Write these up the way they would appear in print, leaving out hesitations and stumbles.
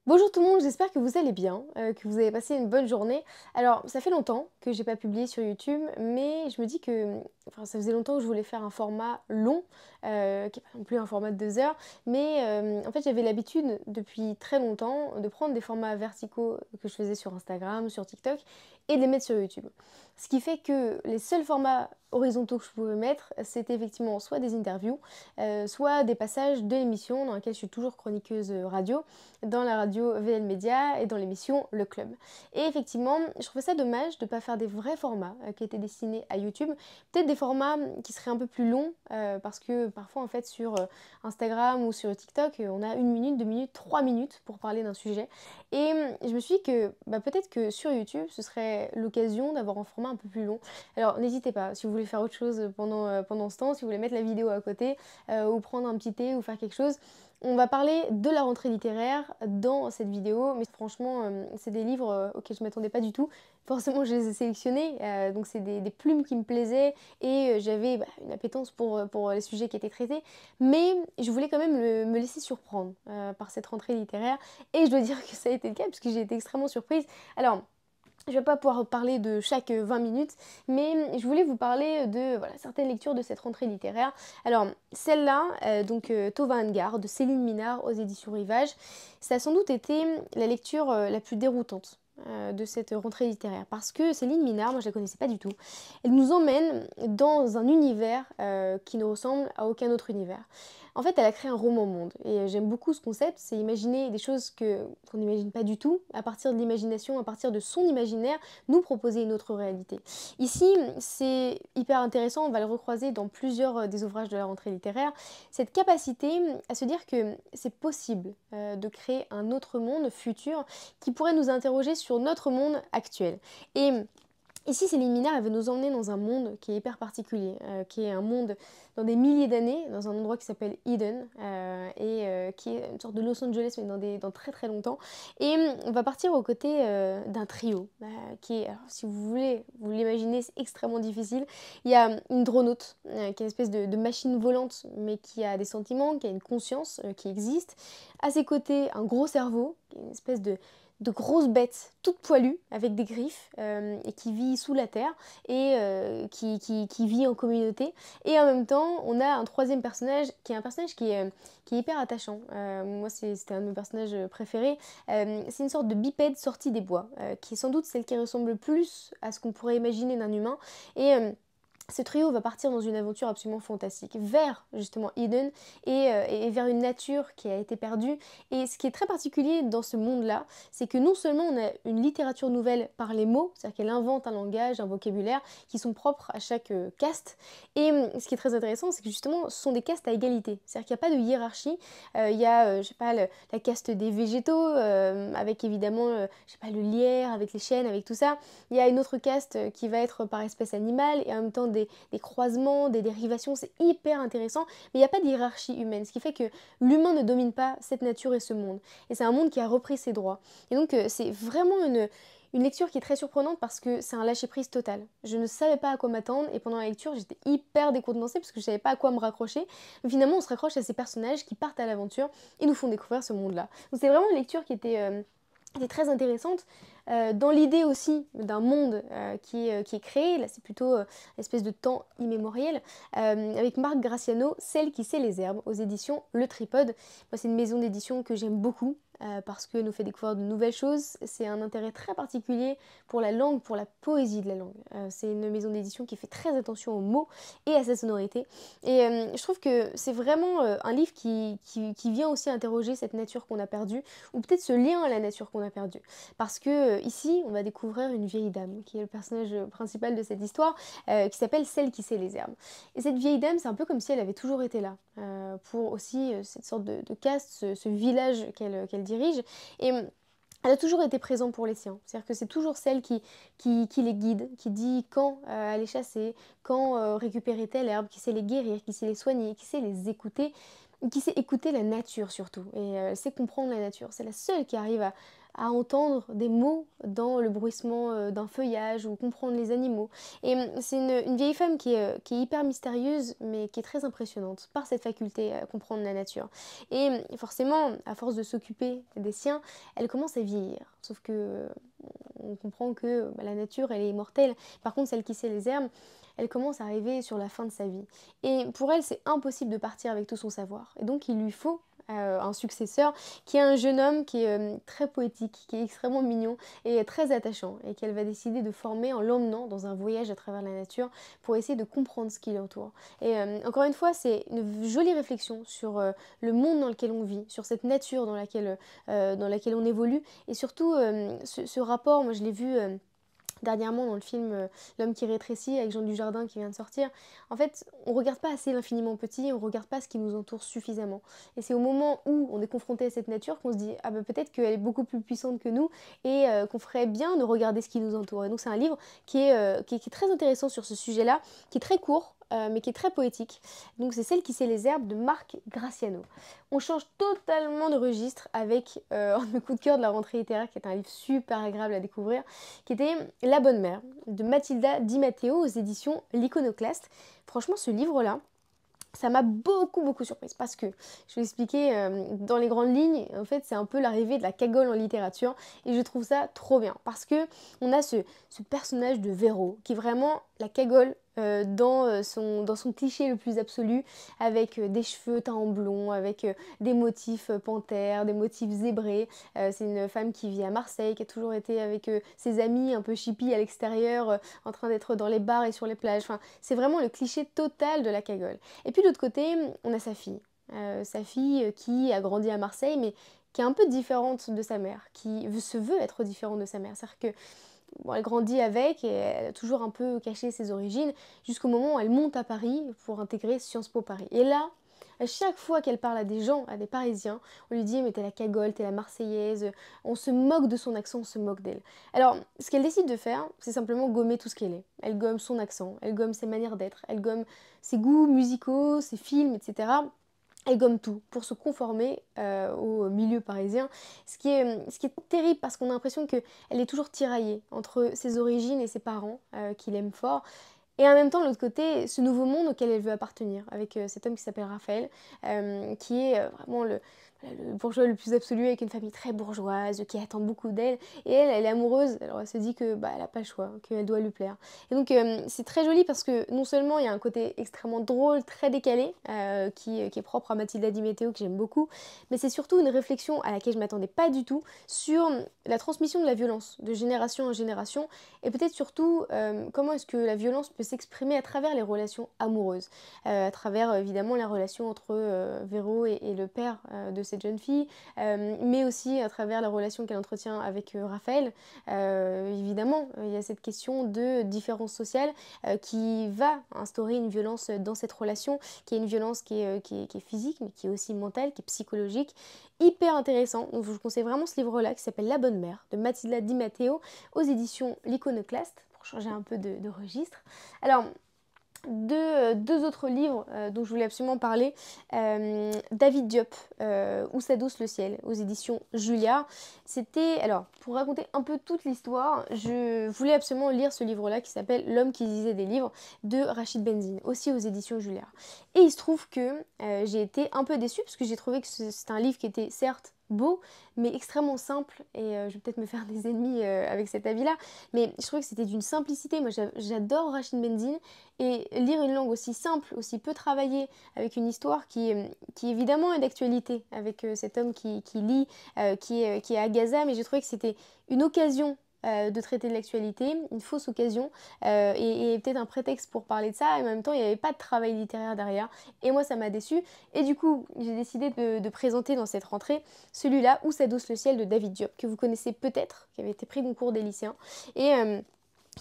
Bonjour tout le monde, j'espère que vous allez bien, que vous avez passé une bonne journée. Alors, ça fait longtemps que j'ai pas publié sur YouTube, mais je me dis que, enfin, ça faisait longtemps que je voulais faire un format long, qui est pas non plus un format de 2 heures, mais en fait, j'avais l'habitude depuis très longtemps de prendre des formats verticaux que je faisais sur Instagram, sur TikTok, et de les mettre sur YouTube. Ce qui fait que les seuls formats horizontaux que je pouvais mettre, c'était effectivement soit des interviews, soit des passages de l'émission dans laquelle je suis toujours chroniqueuse radio, dans la radio VL Média et dans l'émission Le Club. Et effectivement, je trouvais ça dommage de ne pas faire des vrais formats qui étaient destinés à YouTube. Peut-être des formats qui seraient un peu plus longs, parce que parfois en fait sur Instagram ou sur TikTok, on a 1 minute, 2 minutes, 3 minutes pour parler d'un sujet. Et je me suis dit que peut-être que sur YouTube, ce serait l'occasion d'avoir un format un peu plus long. Alors n'hésitez pas, si vous voulez faire autre chose pendant ce temps, si vous voulez mettre la vidéo à côté, ou prendre un petit thé ou faire quelque chose, on va parler de la rentrée littéraire dans cette vidéo, mais franchement, c'est des livres auxquels je ne m'attendais pas du tout. Forcément, je les ai sélectionnés, donc c'est des plumes qui me plaisaient et j'avais une appétence pour les sujets qui étaient traités. Mais je voulais quand même me laisser surprendre par cette rentrée littéraire et je dois dire que ça a été le cas parce que j'ai été extrêmement surprise. Alors, je ne vais pas pouvoir parler de chaque 20 minutes, mais je voulais vous parler de voilà, certaines lectures de cette rentrée littéraire. Alors, celle-là, Tova Angar de Céline Minard aux éditions Rivage, ça a sans doute été la lecture la plus déroutante de cette rentrée littéraire. Parce que Céline Minard, moi je la connaissais pas du tout, elle nous emmène dans un univers qui ne ressemble à aucun autre univers. En fait, elle a créé un roman-monde et j'aime beaucoup ce concept, c'est imaginer des choses qu'on n'imagine pas du tout, à partir de l'imagination, à partir de son imaginaire, nous proposer une autre réalité. Ici, c'est hyper intéressant, on va le recroiser dans plusieurs des ouvrages de la rentrée littéraire, cette capacité à se dire que c'est possible de créer un autre monde futur qui pourrait nous interroger sur notre monde actuel. Et ici, Céline Minard, elle veut nous emmener dans un monde qui est hyper particulier, qui est un monde dans des milliers d'années, dans un endroit qui s'appelle Eden, qui est une sorte de Los Angeles, mais dans très très longtemps. Et on va partir aux côtés d'un trio, qui est, alors, si vous voulez, vous l'imaginez, c'est extrêmement difficile. Il y a une dronote, qui est une espèce de machine volante, mais qui a des sentiments, qui a une conscience, qui existe. À ses côtés, un gros cerveau, qui est une espèce de grosses bêtes toutes poilues avec des griffes et qui vit sous la terre et qui vit en communauté. Et en même temps, on a un troisième personnage qui est un personnage qui est hyper attachant. Moi, c'était un de mes personnages préférés. C'est une sorte de bipède sorti des bois, qui est sans doute celle qui ressemble le plus à ce qu'on pourrait imaginer d'un humain. Et ce trio va partir dans une aventure absolument fantastique, vers justement Eden et vers une nature qui a été perdue. Et ce qui est très particulier dans ce monde-là, c'est que non seulement on a une littérature nouvelle par les mots, c'est-à-dire qu'elle invente un langage, un vocabulaire qui sont propres à chaque caste. Et ce qui est très intéressant, c'est que justement, ce sont des castes à égalité. C'est-à-dire qu'il n'y a pas de hiérarchie. Il y a, je sais pas, la caste des végétaux, avec évidemment, je sais pas, le lierre, avec les chênes, avec tout ça. Il y a une autre caste qui va être par espèce animale et en même temps des croisements, des dérivations, c'est hyper intéressant, mais il n'y a pas de hiérarchie humaine, ce qui fait que l'humain ne domine pas cette nature et ce monde. Et c'est un monde qui a repris ses droits. Et donc c'est vraiment une lecture qui est très surprenante parce que c'est un lâcher-prise total. Je ne savais pas à quoi m'attendre et pendant la lecture j'étais hyper décontenancée parce que je ne savais pas à quoi me raccrocher. Mais finalement on se raccroche à ces personnages qui partent à l'aventure et nous font découvrir ce monde-là. Donc c'est vraiment une lecture qui était très intéressante, dans l'idée aussi d'un monde qui est créé, là c'est plutôt l'espèce de temps immémoriel, avec Marc Graciano, Celle qui sait les herbes, aux éditions Le Tripode. Moi c'est une maison d'édition que j'aime beaucoup, parce qu'elle nous fait découvrir de nouvelles choses, c'est un intérêt très particulier pour la langue, pour la poésie de la langue. C'est une maison d'édition qui fait très attention aux mots et à sa sonorité. Et je trouve que c'est vraiment un livre qui vient aussi interroger cette nature qu'on a perdue, ou peut-être ce lien à la nature qu'on a perdu. Parce que ici, on va découvrir une vieille dame, qui est le personnage principal de cette histoire, qui s'appelle Celle qui sait les herbes. Et cette vieille dame, c'est un peu comme si elle avait toujours été là, pour aussi cette sorte de caste, ce village qu'elle dirige. Et elle a toujours été présente pour les siens. C'est-à-dire que c'est toujours celle qui les guide, qui dit quand aller chasser, quand récupérer telle herbe, qui sait les guérir, qui sait les soigner, qui sait les écouter. qui sait écouter la nature surtout, et elle sait comprendre la nature. C'est la seule qui arrive à entendre des mots dans le bruissement d'un feuillage ou comprendre les animaux. Et c'est une vieille femme qui est hyper mystérieuse, mais qui est très impressionnante par cette faculté à comprendre la nature. Et forcément, à force de s'occuper des siens, elle commence à vieillir. Sauf que on comprend que la nature, elle est immortelle. Par contre, celle qui sait les herbes, elle commence à arriver sur la fin de sa vie. Et pour elle, c'est impossible de partir avec tout son savoir. Et donc, il lui faut un successeur qui est un jeune homme qui est très poétique, qui est extrêmement mignon et très attachant, et qu'elle va décider de former en l'emmenant dans un voyage à travers la nature pour essayer de comprendre ce qui l'entoure. Et encore une fois, c'est une jolie réflexion sur le monde dans lequel on vit, sur cette nature dans laquelle on évolue, et surtout ce rapport, moi je l'ai vu dernièrement dans le film L'homme qui rétrécit avec Jean Dujardin qui vient de sortir. En fait, on ne regarde pas assez l'infiniment petit, on ne regarde pas ce qui nous entoure suffisamment. Et c'est au moment où on est confronté à cette nature qu'on se dit ah ben peut-être qu'elle est beaucoup plus puissante que nous et qu'on ferait bien de regarder ce qui nous entoure. Et donc c'est un livre qui est très intéressant sur ce sujet-là, qui est très court, mais qui est très poétique. Donc c'est Celle qui sait les herbes de Marc Graciano. On change totalement de registre avec un de mes coups de cœur de la rentrée littéraire, qui est un livre super agréable à découvrir, qui était La Bonne Mère de Mathilda Di Matteo aux éditions L'Iconoclaste. Franchement, ce livre-là, ça m'a beaucoup surprise parce que, je vais expliquer dans les grandes lignes, en fait c'est un peu l'arrivée de la cagole en littérature et je trouve ça trop bien parce que on a ce personnage de Véro qui est vraiment la cagole dans son cliché le plus absolu, avec des cheveux teints en blond, avec des motifs panthères, des motifs zébrés. C'est une femme qui vit à Marseille, qui a toujours été avec ses amis un peu chippies à l'extérieur, en train d'être dans les bars et sur les plages. Enfin, c'est vraiment le cliché total de la cagole. Et puis de l'autre côté, on a sa fille. Sa fille qui a grandi à Marseille, mais qui est un peu différente de sa mère, qui se veut être différente de sa mère. C'est-à-dire que bon, elle grandit avec et elle a toujours un peu caché ses origines jusqu'au moment où elle monte à Paris pour intégrer Sciences Po Paris. Et là, à chaque fois qu'elle parle à des gens, à des Parisiens, on lui dit mais t'es la cagole, t'es la Marseillaise, on se moque de son accent, on se moque d'elle. Alors, ce qu'elle décide de faire, c'est simplement gommer tout ce qu'elle est. Elle gomme son accent, elle gomme ses manières d'être, elle gomme ses goûts musicaux, ses films, etc. Elle gomme tout pour se conformer au milieu parisien, ce qui est terrible parce qu'on a l'impression qu'elle est toujours tiraillée entre ses origines et ses parents qui l'aiment fort, et en même temps, de l'autre côté, ce nouveau monde auquel elle veut appartenir, avec cet homme qui s'appelle Raphaël, qui est vraiment le bourgeois le plus absolu, avec une famille très bourgeoise, qui attend beaucoup d'elle. Et elle est amoureuse, alors elle se dit que bah, elle n'a pas le choix, qu'elle doit lui plaire. Et donc c'est très joli parce que non seulement il y a un côté extrêmement drôle, très décalé, qui est propre à Mathilda Di Matteo, que j'aime beaucoup, mais c'est surtout une réflexion à laquelle je ne m'attendais pas du tout, sur la transmission de la violence, de génération en génération, et peut-être surtout comment est-ce que la violence peut s'exprimer à travers les relations amoureuses, à travers évidemment la relation entre Véro et le père de cette jeune fille, mais aussi à travers la relation qu'elle entretient avec Raphaël. Évidemment, il y a cette question de différence sociale qui va instaurer une violence dans cette relation, qui est une violence qui est physique, mais qui est aussi mentale, qui est psychologique. Hyper intéressant, donc je vous conseille vraiment ce livre-là qui s'appelle La Bonne Mère de Mathilda Di Matteo aux éditions L'Iconoclaste, pour changer un peu de registre. Alors, deux autres livres dont je voulais absolument parler. David Diop, Où s'adosse le ciel, aux éditions Julia. C'était, alors, pour raconter un peu toute l'histoire, je voulais absolument lire ce livre-là qui s'appelle L'homme qui lisait des livres de Rachid Benzine, aussi aux éditions Julia. Et il se trouve que j'ai été un peu déçue parce que j'ai trouvé que c'était un livre qui était certes beau, mais extrêmement simple, et je vais peut-être me faire des ennemis avec cet avis-là, mais je trouvais que c'était d'une simplicité. Moi j'adore Rachid Benzine, et lire une langue aussi simple, aussi peu travaillée, avec une histoire qui évidemment est d'actualité, avec cet homme qui lit, qui est à Gaza, mais j'ai trouvé que c'était une occasion de traiter de l'actualité, une fausse occasion, et peut-être un prétexte pour parler de ça, et en même temps il n'y avait pas de travail littéraire derrière, et moi ça m'a déçue, et du coup j'ai décidé de présenter dans cette rentrée celui-là, Où s'adosse le ciel de David Diop, que vous connaissez peut-être, qui avait été pris concours des lycéens, et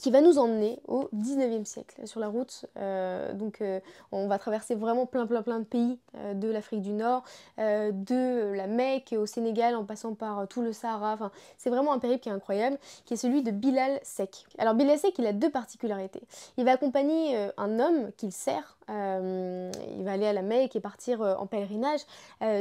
qui va nous emmener au 19e siècle sur la route. On va traverser vraiment plein de pays de l'Afrique du Nord, de la Mecque au Sénégal en passant par tout le Sahara. Enfin, c'est vraiment un périple qui est incroyable, qui est celui de Bilal Seck. Alors Bilal Seck, il a deux particularités. Il va accompagner un homme qu'il sert il va aller à la Mecque et partir en pèlerinage.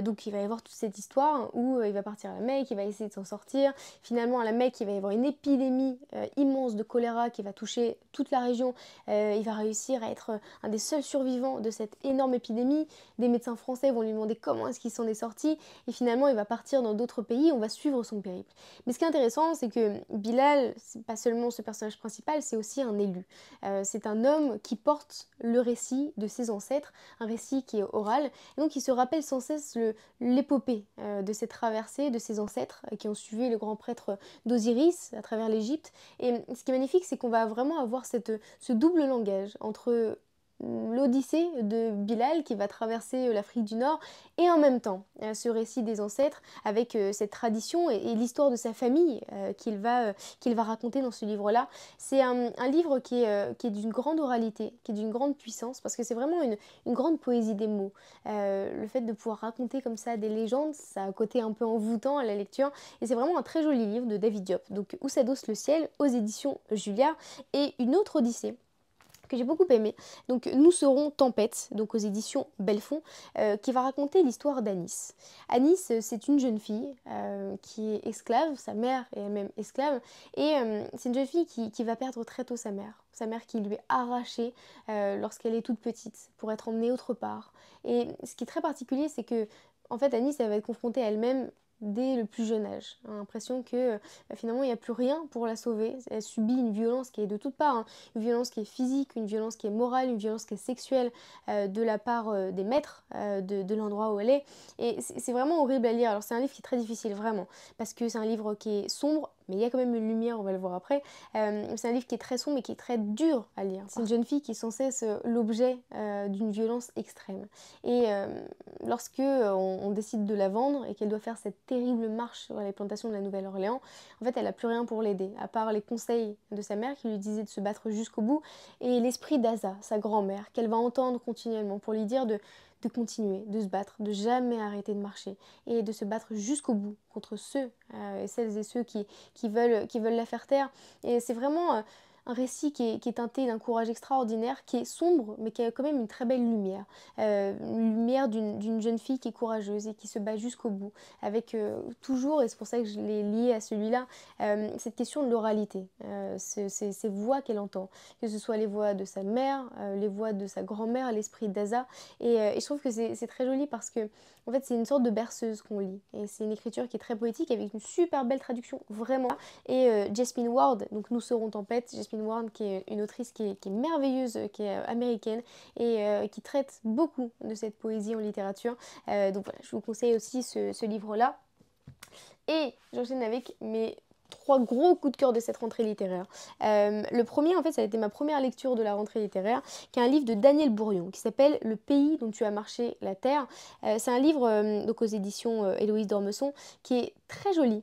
Donc il va y avoir toute cette histoire où il va partir à la Mecque, il va essayer de s'en sortir. Finalement, à la Mecque, il va y avoir une épidémie immense de choléra qui va toucher toute la région. Il va réussir à être un des seuls survivants de cette énorme épidémie. Des médecins français vont lui demander comment est-ce qu'il s'en est sorti. Et finalement, il va partir dans d'autres pays. On va suivre son périple. Mais ce qui est intéressant, c'est que Bilal, c'est pas seulement ce personnage principal, c'est aussi un élu. C'est un homme qui porte le récit de ses ancêtres, un récit qui est oral, et donc il se rappelle sans cesse l'épopée de cette traversée de ses ancêtres qui ont suivi le grand prêtre d'Osiris à travers l'Égypte. Et ce qui est magnifique, c'est qu'on va vraiment avoir ce double langage entre l'Odyssée de Bilal qui va traverser l'Afrique du Nord et en même temps ce récit des ancêtres avec cette tradition et l'histoire de sa famille qu'il va raconter dans ce livre-là. C'est un livre qui est d'une grande oralité, qui est d'une grande puissance parce que c'est vraiment une grande poésie des mots. Le fait de pouvoir raconter comme ça des légendes, ça a un côté un peu envoûtant à la lecture et c'est vraiment un très joli livre de David Diop. Donc Où s'adosse le ciel aux éditions Julia et une autre Odyssée que j'ai beaucoup aimé. Donc Nous serons tempête, donc aux éditions Belfond, qui va raconter l'histoire d'Anis. Anis, c'est une jeune fille qui est esclave, sa mère est elle-même esclave, et c'est une jeune fille qui va perdre très tôt sa mère qui lui est arrachée lorsqu'elle est toute petite pour être emmenée autre part. Et ce qui est très particulier, c'est que en fait Anis, elle va être confrontée à elle-même dès le plus jeune âge. On a l'impression que finalement il n'y a plus rien pour la sauver. Elle subit une violence qui est de toutes parts, hein. Une violence qui est physique, une violence qui est morale, une violence qui est sexuelle de la part des maîtres de l'endroit où elle est. Et c'est vraiment horrible à lire. Alors c'est un livre qui est très difficile, vraiment, parce que c'est un livre qui est sombre, mais il y a quand même une lumière, on va le voir après. C'est un livre qui est très sombre et qui est très dur à lire. C'est une jeune fille qui est sans cesse l'objet d'une violence extrême. Et lorsque on décide de la vendre et qu'elle doit faire cette terrible marche sur les plantations de la Nouvelle-Orléans, en fait elle n'a plus rien pour l'aider, à part les conseils de sa mère qui lui disait de se battre jusqu'au bout, et l'esprit d'Aza, sa grand-mère, qu'elle va entendre continuellement pour lui dire de continuer, de se battre, de jamais arrêter de marcher et de se battre jusqu'au bout contre ceux et celles et ceux qui veulent la faire taire. Et c'est vraiment un récit qui est teinté d'un courage extraordinaire, qui est sombre, mais qui a quand même une très belle lumière. Une lumière d'une jeune fille qui est courageuse et qui se bat jusqu'au bout, avec toujours, et c'est pour ça que je l'ai lié à celui-là, cette question de l'oralité, ces voix qu'elle entend, que ce soit les voix de sa mère, les voix de sa grand-mère, l'esprit d'Aza, et je trouve que c'est très joli parce que en fait c'est une sorte de berceuse qu'on lit, et c'est une écriture qui est très poétique avec une super belle traduction, vraiment. Et Jasmine Ward, donc Nous serons tempête, Jasmine Ward qui est une autrice qui est merveilleuse, qui est américaine et qui traite beaucoup de cette poésie en littérature. Donc voilà, je vous conseille aussi ce livre-là. Et j'enchaîne avec mes trois gros coups de cœur de cette rentrée littéraire. Le premier, en fait, ça a été ma première lecture de la rentrée littéraire, qui est un livre de Daniel Bourrion, qui s'appelle Le pays dont tu as marché la terre. C'est un livre donc aux éditions Héloïse d'Ormesson, qui est très joli,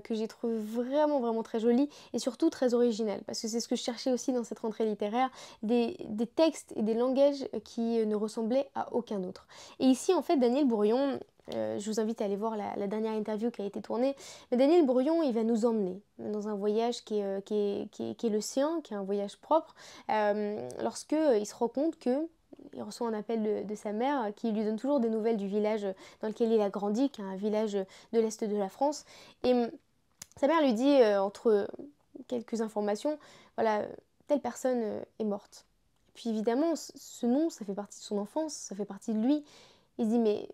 que j'ai trouvé vraiment, vraiment très joli, et surtout très original, parce que c'est ce que je cherchais aussi dans cette rentrée littéraire, des textes et des langages qui ne ressemblaient à aucun autre. Et ici, en fait, Daniel Bourrion... je vous invite à aller voir la dernière interview qui a été tournée. Mais Daniel Bourrion, il va nous emmener dans un voyage qui est le sien, qui est un voyage propre, lorsque il se rend compte que il reçoit un appel de sa mère qui lui donne toujours des nouvelles du village dans lequel il a grandi, qui est un village de l'est de la France. Et sa mère lui dit, entre quelques informations, voilà, telle personne est morte. Puis évidemment, ce nom, ça fait partie de son enfance, ça fait partie de lui. Il se dit mais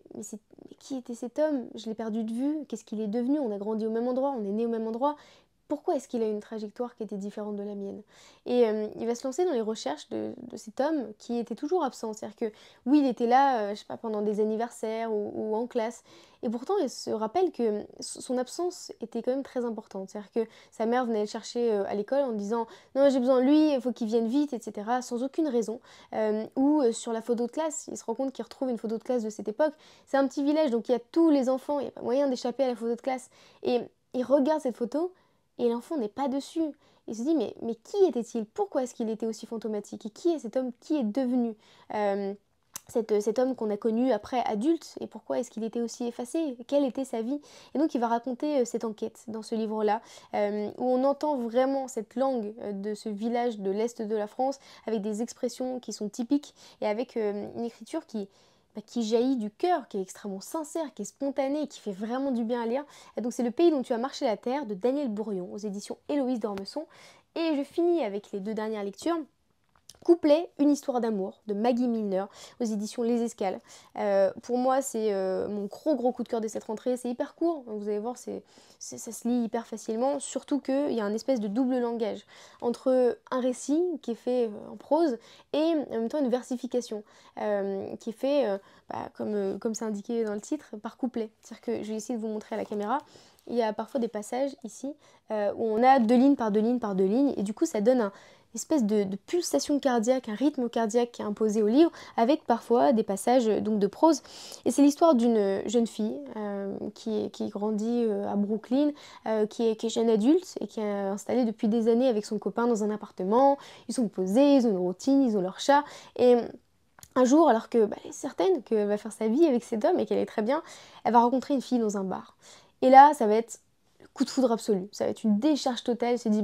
qui était cet homme? Je l'ai perdu de vue, qu'est-ce qu'il est devenu? On a grandi au même endroit, on est né au même endroit. Pourquoi est-ce qu'il a une trajectoire qui était différente de la mienne? Et il va se lancer dans les recherches de cet homme qui était toujours absent. C'est-à-dire que oui, il était là, je sais pas, pendant des anniversaires ou en classe. Et pourtant, il se rappelle que son absence était quand même très importante. C'est-à-dire que sa mère venait le chercher à l'école en disant non, j'ai besoin de lui, il faut qu'il vienne vite, etc. Sans aucune raison. Ou sur la photo de classe, il se rend compte qu'il retrouve une photo de classe de cette époque. C'est un petit village, donc il y a tous les enfants, il n'y a pas moyen d'échapper à la photo de classe. Et il regarde cette photo et l'enfant n'est pas dessus. Il se dit mais qui était-il? Pourquoi est-ce qu'il était aussi fantomatique? Et qui est cet homme? Qui est devenu cet homme qu'on a connu après adulte et pourquoi est-ce qu'il était aussi effacé? Quelle était sa vie? Et donc il va raconter, cette enquête dans ce livre-là, où on entend vraiment cette langue, de ce village de l'est de la France avec des expressions qui sont typiques et avec, une écriture qui jaillit du cœur, qui est extrêmement sincère, qui est spontanée et qui fait vraiment du bien à lire. Et donc c'est Le pays dont tu as marché la terre de Daniel Bourrion aux éditions Héloïse d'Ormesson. Et je finis avec les 2 dernières lectures. Couplet, une histoire d'amour de Maggie Milner aux éditions Les Escales. Pour moi, c'est mon gros coup de cœur de cette rentrée. C'est hyper court, vous allez voir, ça se lit hyper facilement. Surtout qu'il y a un espèce de double langage entre un récit qui est fait en prose et en même temps une versification qui est fait, comme c'est indiqué dans le titre, par couplet. C'est-à-dire que je vais essayer de vous montrer à la caméra. Il y a parfois des passages ici où on a 2 lignes par 2 lignes par 2 lignes et du coup ça donne un espèce de pulsation cardiaque, un rythme cardiaque qui est imposé au livre, avec parfois des passages donc de prose. Et c'est l'histoire d'une jeune fille qui grandit à Brooklyn, qui est jeune adulte et qui est installée depuis des années avec son copain dans un appartement. Ils sont posés, ils ont une routine, ils ont leur chat. Et un jour, alors que elle est certaine qu'elle va faire sa vie avec cet homme et qu'elle est très bien, elle va rencontrer une fille dans un bar. Et là, ça va être le coup de foudre absolu. Ça va être une décharge totale. Elle se dit,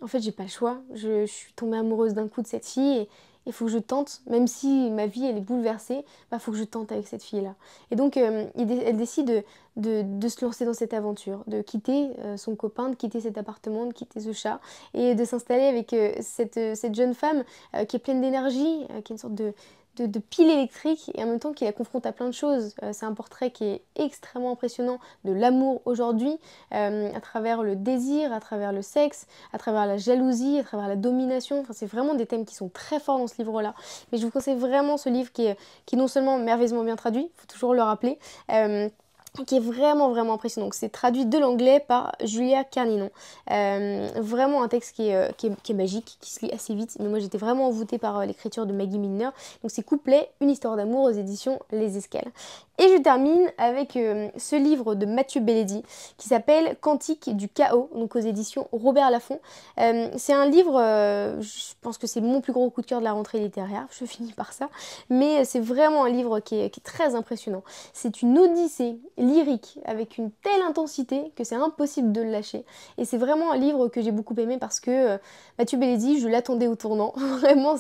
en fait, j'ai pas le choix. Je suis tombée amoureuse d'un coup de cette fille et il faut que je tente, même si ma vie elle est bouleversée, faut que je tente avec cette fille-là. Et donc, elle décide de se lancer dans cette aventure, de quitter son copain, de quitter cet appartement, de quitter ce chat et de s'installer avec cette jeune femme qui est pleine d'énergie, qui est une sorte de pile électrique et en même temps qui la confronte à plein de choses. C'est un portrait qui est extrêmement impressionnant de l'amour aujourd'hui, à travers le désir, à travers le sexe, à travers la jalousie, à travers la domination. Enfin, c'est vraiment des thèmes qui sont très forts dans ce livre-là. Mais je vous conseille vraiment ce livre qui est non seulement merveilleusement bien traduit, il faut toujours le rappeler, qui est vraiment impressionnant. Donc c'est traduit de l'anglais par Julia Carninon. Vraiment un texte qui est magique, qui se lit assez vite, mais moi j'étais vraiment envoûtée par l'écriture de Maggie Milner. Donc c'est Couplet, une histoire d'amour aux éditions Les Escales. Et je termine avec ce livre de Mathieu Belledi qui s'appelle Cantique du chaos, donc aux éditions Robert Laffont. C'est un livre, je pense que c'est mon plus gros coup de cœur de la rentrée littéraire, je finis par ça, mais c'est vraiment un livre qui est très impressionnant. C'est une odyssée lyrique avec une telle intensité que c'est impossible de le lâcher. Et c'est vraiment un livre que j'ai beaucoup aimé parce que Mathieu Belledi, je l'attendais au tournant. Vraiment,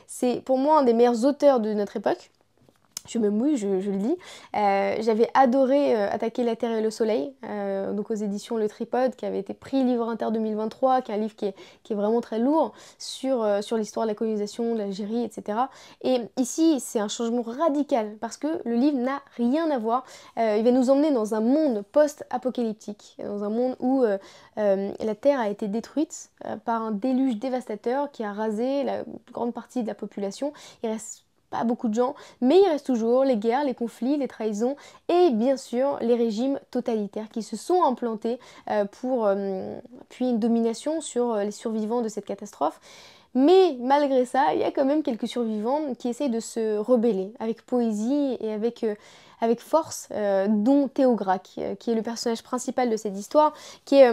c'est pour moi un des meilleurs auteurs de notre époque. Je me mouille, je le dis. J'avais adoré Attaquer la Terre et le Soleil, donc aux éditions Le Tripode, qui avait été prix Livre Inter 2023, qui est un livre qui est vraiment très lourd sur l'histoire de la colonisation, de l'Algérie, etc. Et ici, c'est un changement radical, parce que le livre n'a rien à voir. Il va nous emmener dans un monde post-apocalyptique, dans un monde où la Terre a été détruite par un déluge dévastateur qui a rasé la grande partie de la population. Il reste pas beaucoup de gens, mais il reste toujours les guerres, les conflits, les trahisons et bien sûr les régimes totalitaires qui se sont implantés pour appuyer une domination sur les survivants de cette catastrophe. Mais malgré ça, il y a quand même quelques survivants qui essayent de se rebeller avec poésie et avec force, dont Théograc, qui est le personnage principal de cette histoire, qui est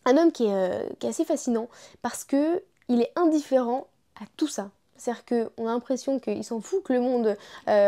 un homme qui est assez fascinant parce que il est indifférent à tout ça. C'est-à-dire qu'on a l'impression qu'il s'en fout que le monde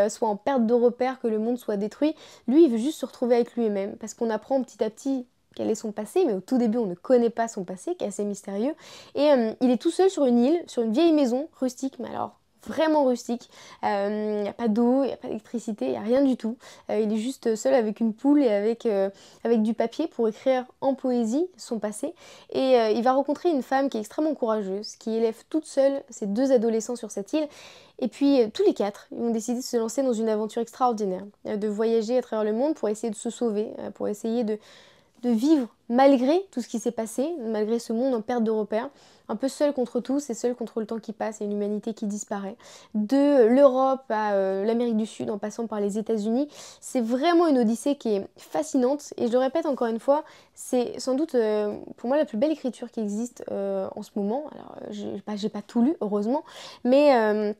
soit en perte de repère, que le monde soit détruit. Lui, il veut juste se retrouver avec lui-même, parce qu'on apprend petit à petit quel est son passé, mais au tout début, on ne connaît pas son passé, qui est assez mystérieux. Et il est tout seul sur une île, sur une vieille maison rustique, mais alors vraiment rustique. Il n'y a pas d'eau, il n'y a pas d'électricité, il n'y a rien du tout. Il est juste seul avec une poule et avec du papier pour écrire en poésie son passé. Et il va rencontrer une femme qui est extrêmement courageuse, qui élève toute seule ses 2 adolescents sur cette île. Et puis tous les 4, ils ont décidé de se lancer dans une aventure extraordinaire, de voyager à travers le monde pour essayer de se sauver, pour essayer de vivre malgré tout ce qui s'est passé, malgré ce monde en perte de repères, un peu seul contre tous et seul contre le temps qui passe et une humanité qui disparaît. De l'Europe à l'Amérique du Sud en passant par les États-Unis, c'est vraiment une odyssée qui est fascinante et je le répète encore une fois, c'est sans doute pour moi la plus belle écriture qui existe en ce moment. Alors j'ai pas tout lu heureusement, mais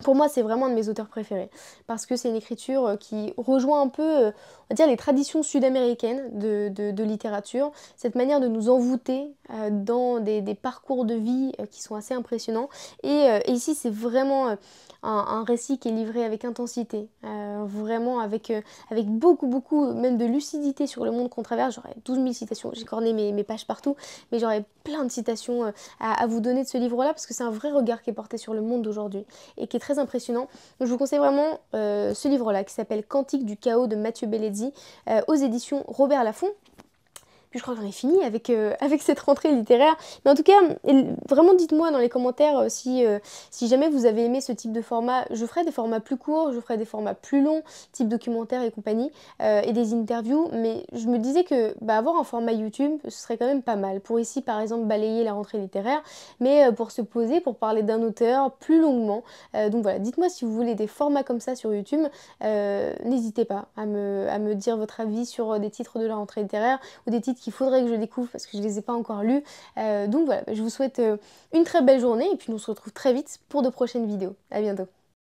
pour moi, c'est vraiment un de mes auteurs préférés parce que c'est une écriture qui rejoint un peu, on va dire, les traditions sud-américaines de littérature, cette manière de nous envoûter dans des parcours de vie qui sont assez impressionnants. Et ici, c'est vraiment un récit qui est livré avec intensité, vraiment avec beaucoup, même de lucidité sur le monde qu'on traverse. J'aurais 12 000 citations, j'ai corné mes pages partout, mais j'aurais plein de citations à vous donner de ce livre-là, parce que c'est un vrai regard qui est porté sur le monde d'aujourd'hui et qui est très impressionnant. Donc, je vous conseille vraiment ce livre-là qui s'appelle Cantique du chaos de Mathieu Bellezzi, aux éditions Robert Laffont. Puis je crois que j'en ai fini avec cette rentrée littéraire. Mais en tout cas, vraiment dites-moi dans les commentaires si jamais vous avez aimé ce type de format. Je ferai des formats plus courts, je ferai des formats plus longs, type documentaire et compagnie, et des interviews. Mais je me disais que avoir un format YouTube, ce serait quand même pas mal. Pour ici, par exemple, balayer la rentrée littéraire, mais pour se poser, pour parler d'un auteur plus longuement. Donc voilà, dites-moi si vous voulez des formats comme ça sur YouTube. N'hésitez pas à me dire votre avis sur des titres de la rentrée littéraire ou des titres qu'il faudrait que je découvre parce que je ne les ai pas encore lus. Donc voilà, je vous souhaite une très belle journée et puis on se retrouve très vite pour de prochaines vidéos. À bientôt.